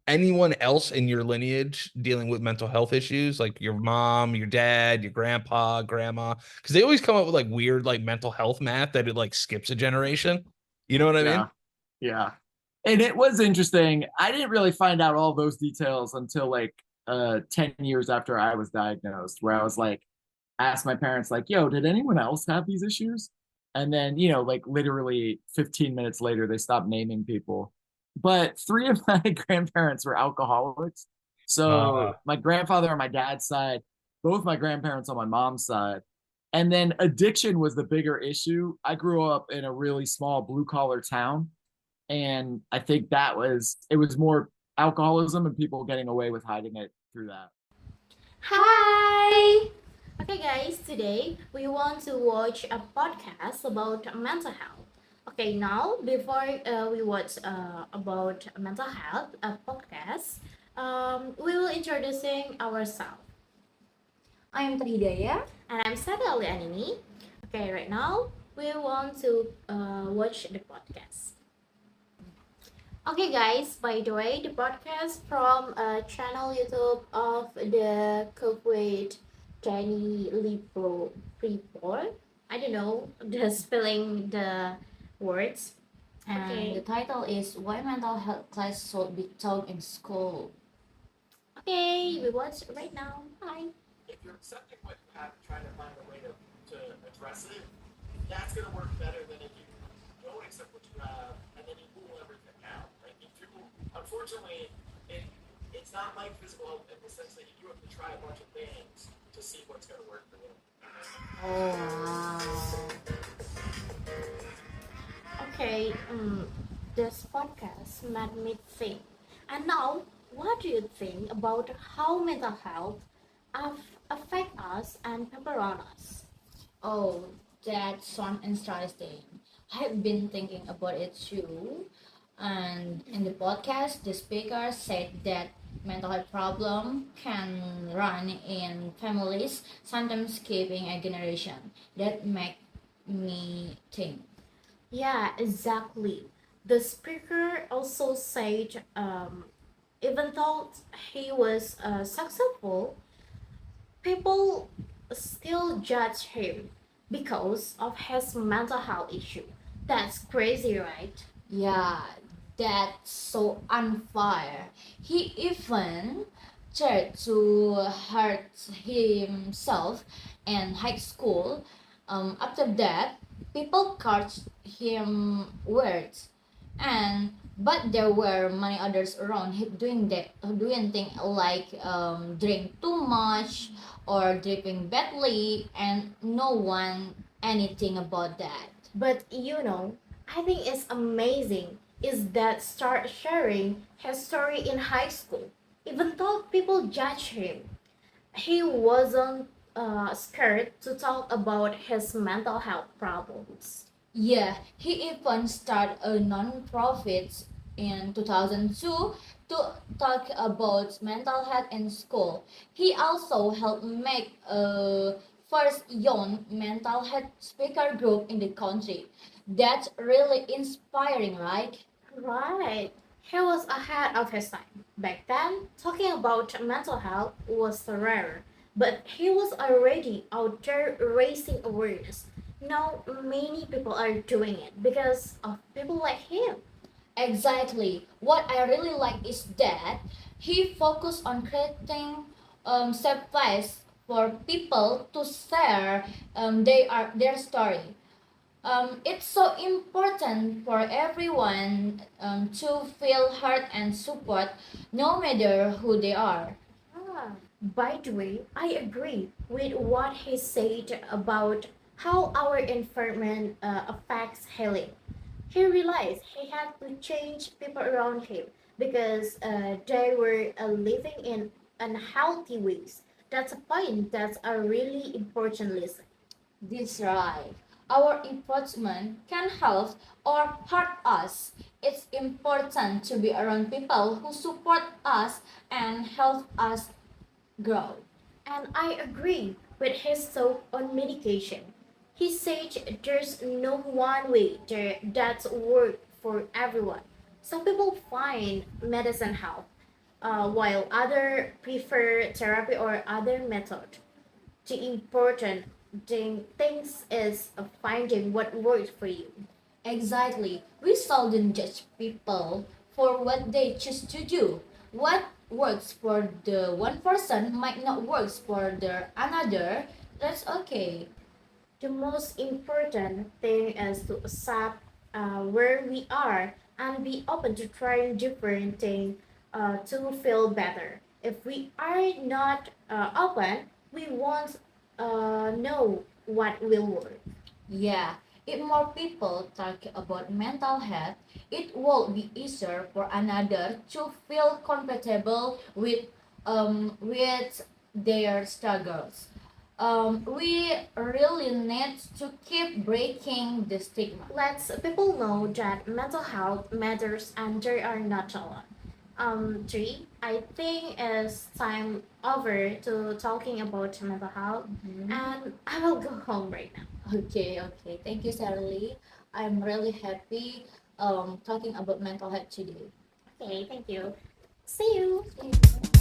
anyone else in your lineage dealing with mental health issues, like your mom, your dad, your grandpa, grandma? Because they always come up with like weird like mental health math that it like skips a generation. You know what I mean? Yeah. Yeah. And it was interesting. I didn't really find out all those details until like 10 years after I was diagnosed, where I was like, asked my parents, like, yo, did anyone else have these issues? And then, like literally 15 minutes later, they stopped naming people. But three of my grandparents were alcoholics. Uh, So my grandfather on my dad's side, both my grandparents on my mom's side. And then addiction was the bigger issue. I grew up in a really small blue collar town. And I think it was more alcoholism and people getting away with hiding it through that. Hi! Okay, guys, today we want to watch a podcast about mental health. Okay, now before we watch about mental health, a podcast, we will introducing ourselves. I'm Try Hidayah. And I'm Sherli Aulia Andini. Okay, right now we want to watch the podcast. Okay, guys, by the way, the podcast from channel YouTube of the culprit Danny LoPriore. I don't know the spelling the words. And the title is Why Mental Health Class Should Be Taught in School. Okay, we watch right now. Hi. If you're accepting what you have and trying to find a way to address it, that's going to work better than if you don't accept what you have and then you rule everything out. Like if you, unfortunately, it's not like physical health in the sense that you have to try a bunch of things to see what's going to work for you. Oh, wow. Okay, this podcast made me think. And now, what do you think about how mental health affect us and people around us? Oh, that sounds interesting. I've been thinking about it too. And in the podcast, the speaker said that mental health problem can run in families, sometimes skipping a generation. That make me think. Yeah, exactly. The speaker also said, even though he was successful, people still judge him because of his mental health issue. That's crazy, right? Yeah, that's so unfair. He even tried to hurt himself in high school. After that, people called him weird, and but there were many others around him doing things like drink too much or dripping badly, and no one anything about that. But I think it's amazing is that start sharing his story in high school. Even though people judge him, he wasn't scared to talk about his mental health problems. Yeah, he even started a non-profit in 2002 to talk about mental health in school. He also helped make a first young mental health speaker group in the country. That's really inspiring, right? Right. He was ahead of his time. Back then, talking about mental health was rare, but he was already out there raising awareness. Now, many people are doing it because of people like him. Exactly. What I really like is that he focused on creating safe place for people to share their story. It's so important for everyone to feel heard and support, no matter who they are. Ah, by the way, I agree with what he said about how our environment affects healing. He realized he had to change people around him because they were living in unhealthy ways. That's a point that's a really important lesson. This right. Our enforcement can help or hurt us. It's important to be around people who support us and help us grow. And I agree with his thought on medication. He said there's no one way that's work for everyone. Some people find medicine help, while other prefer therapy or other method. The important things is finding what works for you. Exactly. We seldom judge people for what they choose to do. What works for the one person might not work for the another. That's okay. The most important thing is to accept where we are and be open to trying different things to feel better. If we are not open, we won't know what will work. Yeah, if more people talk about mental health, it will be easier for another to feel comfortable with their struggles. We really need to keep breaking the stigma. Let's people know that mental health matters and they are not alone. Three, I think it's time over to talking about mental health, and I will go home right now. Okay, okay. Thank you, Sherli. I'm really happy talking about mental health today. Okay, thank you. See you. See you.